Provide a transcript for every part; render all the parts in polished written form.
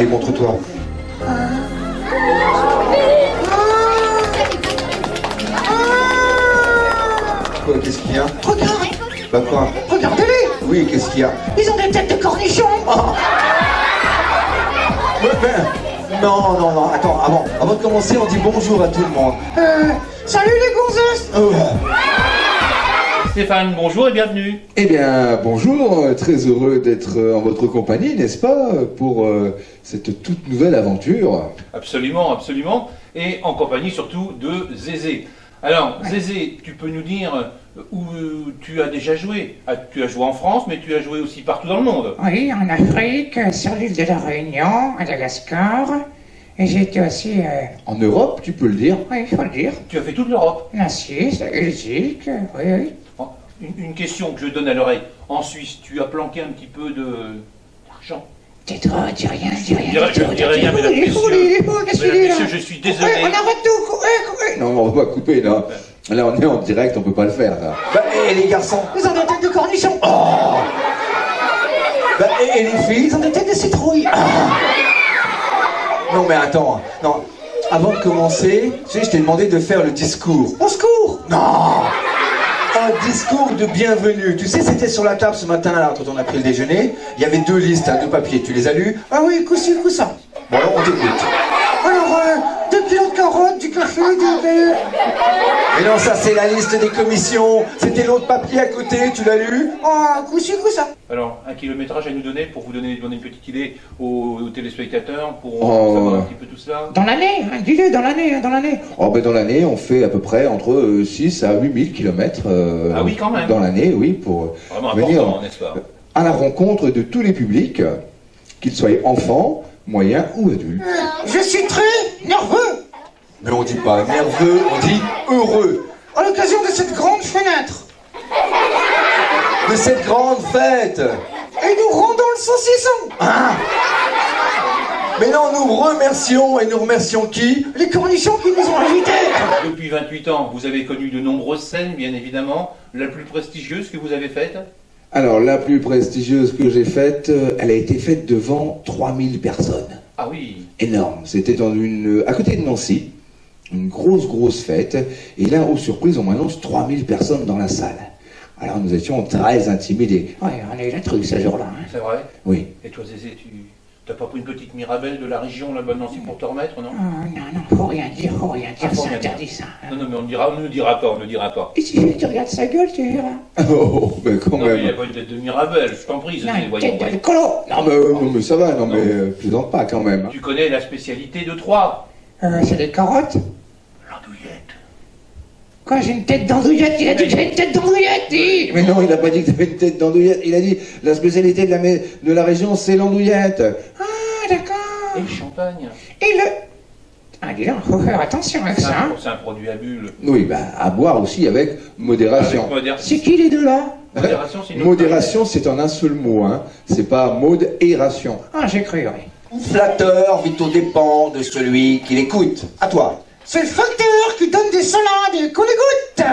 Allez, montre-toi. Quoi, qu'est-ce qu'il y a? Regarde, Bah quoi? regardez-les. Oui, qu'est-ce qu'il y a? Ils ont des têtes de cornichons. Ouais, non, non, non, attends, avant de commencer, on dit bonjour à tout le monde. Salut les gonzesses. Stéphane, bonjour et bienvenue. Eh bien, bonjour, très heureux d'être en votre compagnie, n'est-ce pas, pour cette toute nouvelle aventure. Absolument, absolument. Et en compagnie surtout de Zézé. Alors, Zézé, tu peux nous dire où tu as déjà joué? Tu as joué en France, mais tu as joué aussi partout dans le monde. Oui, en Afrique, sur l'île de la Réunion, à Madagascar. Et j'ai été aussi, En Europe, tu peux le dire. oui, il faut le dire, Tu as fait toute l'Europe. la Suisse, la Belgique, oui, oui. Une question que je donne à l'oreille. En Suisse, tu as planqué un petit peu d'argent. Tais-toi, dis rien, dis rien. Je ne dirai rien, mesdames, messieurs. Qu'est-ce qu'il dit là? Messieurs, je suis désolé. On arrête tout, coupez. Non, on va pas couper, là. Là, on est en direct, on peut pas le faire, là. Bah, et les garçons? Ils ont des têtes de cornichons. Bah, et les filles? Ils ont des têtes de citrouille. Non, mais attends, non. Avant de commencer, tu sais, je t'ai demandé de faire le discours. Au secours. Non! Un discours de bienvenue. Tu sais, c'était sur la table ce matin, là, quand on a pris le déjeuner. Il y avait deux listes, hein, deux papiers. Tu les as lus? Ah oui, coup-ci, coup-ça. Bon, alors, on t'écoute. Alors, 2 kilos de carottes, du café, du verre. Mais non, ça, c'est la liste des commissions. C'était l'autre papier à côté, tu l'as lu? Oh, coup-ci, coup-ça. Alors, un kilométrage à nous donner pour vous donner une petite idée aux téléspectateurs, pour Oh. savoir un petit peu tout cela. Dans l'année, hein, dis-le, dans l'année, hein, dans l'année. Oh, ben, dans l'année, on fait à peu près entre 6 à 8 000 kilomètres. Ah oui, quand même. Dans l'année, oui, pour Vraiment venir important, n'est-ce pas? à la rencontre de tous les publics, qu'ils soient enfants, moyens ou adultes. Je suis très nerveux Mais on dit pas nerveux, on dit heureux. à l'occasion de cette grande fenêtre. De cette grande fête. Et nous rendons le saucisson. Mais non, nous remercions, et nous remercions qui? Les cornichons qui nous ont invités. Depuis 28 ans, vous avez connu de nombreuses scènes, bien évidemment. La plus prestigieuse que vous avez faite? Alors, la plus prestigieuse que j'ai faite, elle a été faite devant 3000 personnes. Ah oui. Énorme. C'était à côté de Nancy, une grosse fête. Et là, aux surprises, on m'annonce 3000 personnes dans la salle. Alors nous étions très intimidés. Ouais, on a eu la truc ce jour-là. Hein. C'est vrai? Oui. Et toi, Zézé, tu t'as pas pris une petite Mirabelle de la région là-bas de Nancy pour te remettre, non? Oh, non, faut rien dire, Ah, faut c'est rien dire. interdit ça. Hein. Non, mais on ne dira pas. Et si tu regardes sa gueule, tu verras. Oh, mais quand Non, mais il n'y a même. pas une tête de Mirabelle, je t'en prie, Non, Zézé, une voyons. tête d'alcoolo. Non, mais ça va, non, mais plaisante pas quand même. Tu connais la spécialité de Troyes? C'est des carottes. L'andouillette. Quoi, j'ai une tête d'andouillette. Il a dit que j'ai une tête d'andouillette, dis. Mais non, il n'a pas dit que tu avais une tête d'andouillette. Il a dit la spécialité de la région, c'est l'andouillette. Ah, d'accord. Et le champagne? Et le... Ah, dis donc, faut faire attention avec ça. Hein. C'est un produit à bulles. Oui, bah, à boire aussi avec modération. C'est qui les deux là? Modération, c'est une autre Modération, c'est en un seul mot, hein. C'est pas mode et ration. Ah, j'ai cru, oui. Flatteur vit au dépend de celui qui l'écoute. À toi. C'est le facteur qui donne des salades et qu'on les goûte.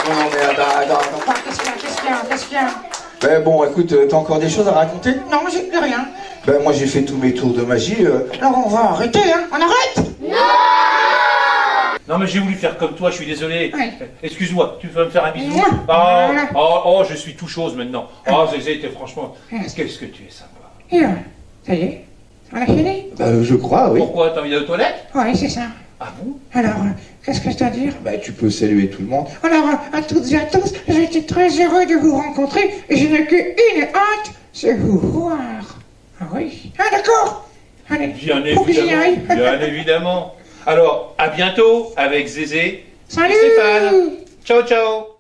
Non, mais attends. Ah, qu'est-ce qu'il y a? Ben bon, écoute, t'as encore des choses à raconter? Non, j'ai plus rien. Ben moi j'ai fait tous mes tours de magie. Alors on va arrêter, hein. On arrête. Non mais j'ai voulu faire comme toi, je suis désolé. Oui. Excuse-moi, tu veux me faire un bisou? Mouah. Oh, je suis tout chose maintenant. Oh Zézé, t'es franchement... Qu'est-ce que tu es sympa. Et ça y est, on a fini? Je crois, oui. Pourquoi? T'as envie d'aller aux toilettes? Oui, c'est ça. Ah bon? Alors, qu'est-ce que je dois dire? Bah, tu peux saluer tout le monde. Alors, à toutes et à tous, j'ai été très heureux de vous rencontrer et je n'ai qu'une hâte, c'est vous voir. Ah oui. Ah d'accord. Allez, Bien faut que j'y évidemment, aille. bien évidemment. Alors, à bientôt avec Zézé Salut. et Stéphane. Ciao, ciao.